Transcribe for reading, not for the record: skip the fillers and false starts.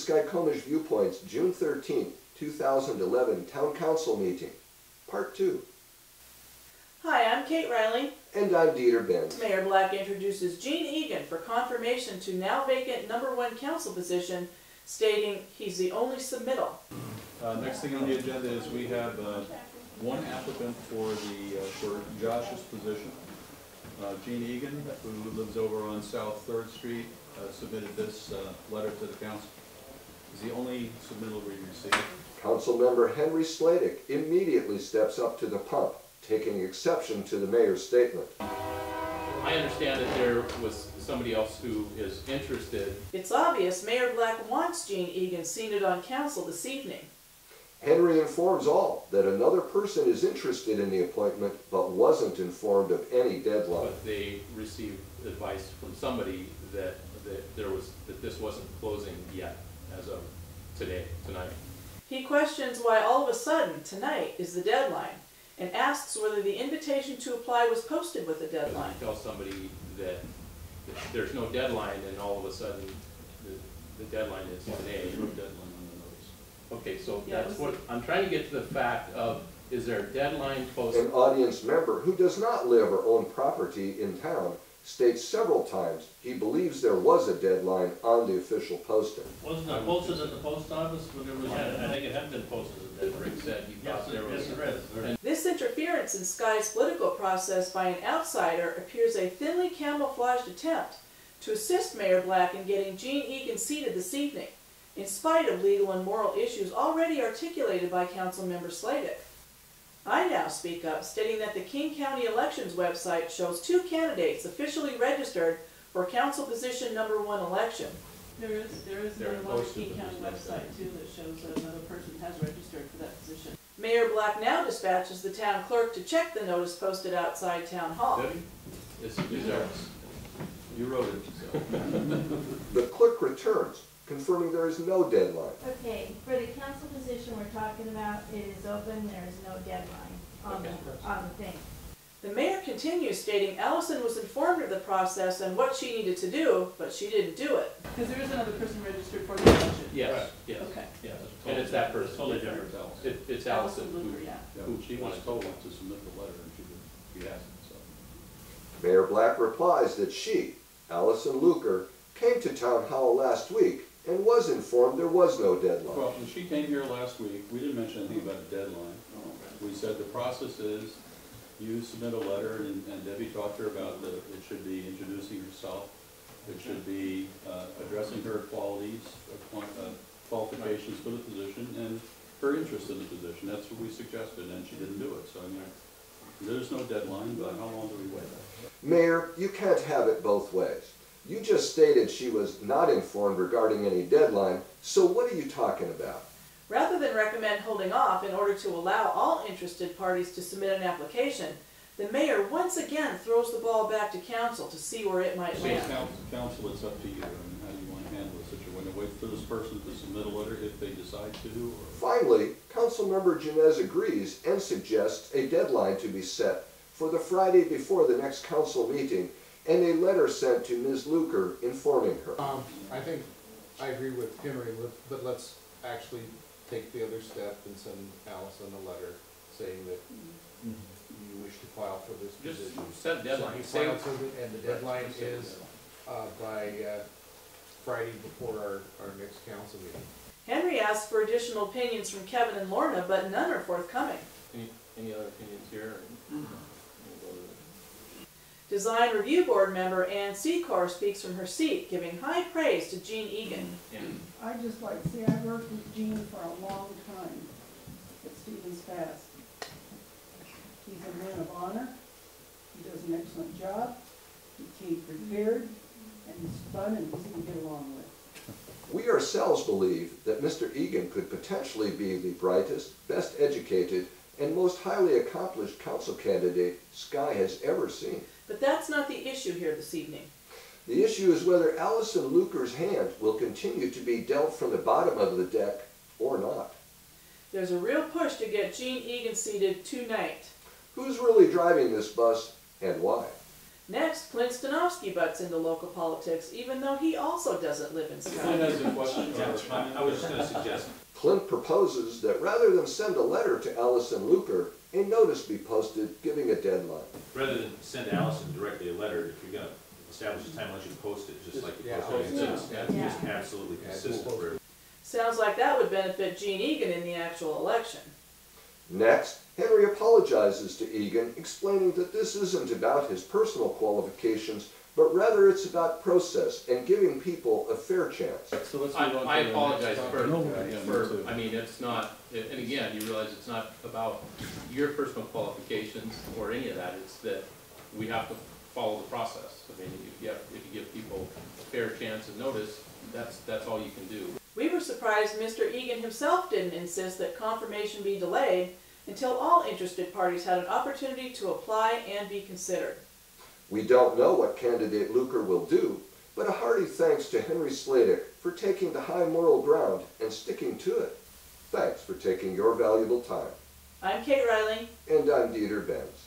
Law+skykomish Viewpoints, June 13, 2011 Town Council Meeting, Part 2. Hi, I'm Kate Riley. And I'm Dieter Benz. Mayor Black introduces Gene Egan for confirmation to now vacant #1 council position, stating he's the only submittal. Next thing on the agenda is we have one applicant for Josh's position. Gene Egan, who lives over on South 3rd Street, submitted this letter to the council. It's the only submittal we received. Councilmember Henry Sladek immediately steps up to the pump, taking exception to the mayor's statement. I understand that there was somebody else who is interested. It's obvious Mayor Black wants Gene Egan seated on council this evening. Henry informs all that another person is interested in the appointment but wasn't informed of any deadline. But they received advice from somebody that this wasn't closing yet as of tonight. He questions why all of a sudden tonight is the deadline and asks whether the invitation to apply was posted with the deadline. Tell somebody that there's no deadline and all of a sudden the deadline is today. No deadline on the notice. Okay, so that's what I'm trying to get to the fact of, is there a deadline posted? An audience member who does not live or own property in town states several times he believes there was a deadline on the official posting. Wasn't it posted at the post office when there was? I think it had been posted. As Rick said, he thought there was. Yes, it is. This interference in Sky's political process by an outsider appears a thinly camouflaged attempt to assist Mayor Black in getting Gene Egan seated this evening, in spite of legal and moral issues already articulated by Councilmember Sladek. I now speak up, stating that the King County Elections website shows 2 candidates officially registered for council position #1 election. There is another one on the King County website too that shows that another person has registered for that position. Mayor Black now dispatches the town clerk to check the notice posted outside Town Hall. Debbie? It's ours. You wrote it, so. The clerk returns, confirming there is no deadline. Okay, for the council position we're talking about, it is open, there is no deadline on the thing. The mayor continues, stating Allison was informed of the process and what she needed to do, but she didn't do it. Because there is another person registered for the election. Yes, Right. yes. Okay. Yes. And it's that person. Totally different. It's Allison Luker, who, yeah. who She was wanted told to. to submit the letter and she hasn't, so. Mayor Black replies that she, Allison Luker, came to Town Hall last week and was informed there was no deadline. Well, when she came here last week, we didn't mention anything about a deadline. We said the process is you submit a letter, and Debbie talked to her about it should be introducing herself, it should be addressing her qualities, qualifications for the position, and her interest in the position. That's what we suggested, and she didn't do it. So, I mean, there's no deadline, but how long do we wait? Mayor, you can't have it both ways. You just stated she was not informed regarding any deadline, so what are you talking about? Rather than recommend holding off in order to allow all interested parties to submit an application, the mayor once again throws the ball back to council to see where it might land. Council, it's up to you. I mean, how do you want to handle the situation? Want to wait for this person to submit a letter if they decide to? Or? Finally, Councilmember Janasz agrees and suggests a deadline to be set for the Friday before the next council meeting and a letter sent to Ms. Luker informing her. I think I agree with Henry, but let's actually take the other step and send Allison a letter saying that you wish to file for this position. Just set a deadline. So and the deadline is by Friday before our next council meeting. Henry asks for additional opinions from Kevin and Lorna, but none are forthcoming. Any other opinions here? Design Review Board member Ann Secor speaks from her seat, giving high praise to Gene Egan. I'd just like to say I've worked with Gene for a long time at Stevens Pass. He's a man of honor, he does an excellent job, he came prepared, and he's fun and easy to get along with. We ourselves believe that Mr. Egan could potentially be the brightest, best educated, and most highly accomplished council candidate Sky has ever seen. But that's not the issue here this evening. The issue is whether Allison Luker's hand will continue to be dealt from the bottom of the deck or not. There's a real push to get Gene Egan seated tonight. Who's really driving this bus and why? Next, Clint Stanovsky butts into local politics, even though he also doesn't live in Clint Scotland. has a question or a comment? I was just gonna suggest, Clint proposes that rather than send a letter to Allison Luker, a notice be posted giving a deadline. Rather than send Allison directly a letter, if you're gonna establish a time, why don't you post it, just like you Yeah. post it, it's Yeah. just absolutely consistent for Sounds like that would benefit Gene Egan in the actual election. Next, Henry apologizes to Egan, explaining that this isn't about his personal qualifications, but rather it's about process and giving people a fair chance. So let's move on to I the apologize next for, topic. Yeah, me too. I mean, it's not, and again, you realize it's not about your personal qualifications or any of that, it's that we have to follow the process. I mean, if you give people a fair chance of notice, that's all you can do. We were surprised Mr. Egan himself didn't insist that confirmation be delayed until all interested parties had an opportunity to apply and be considered. We don't know what candidate Luker will do, but a hearty thanks to Henry Sladek for taking the high moral ground and sticking to it. Thanks for taking your valuable time. I'm Kate Riley. And I'm Dieter Benz.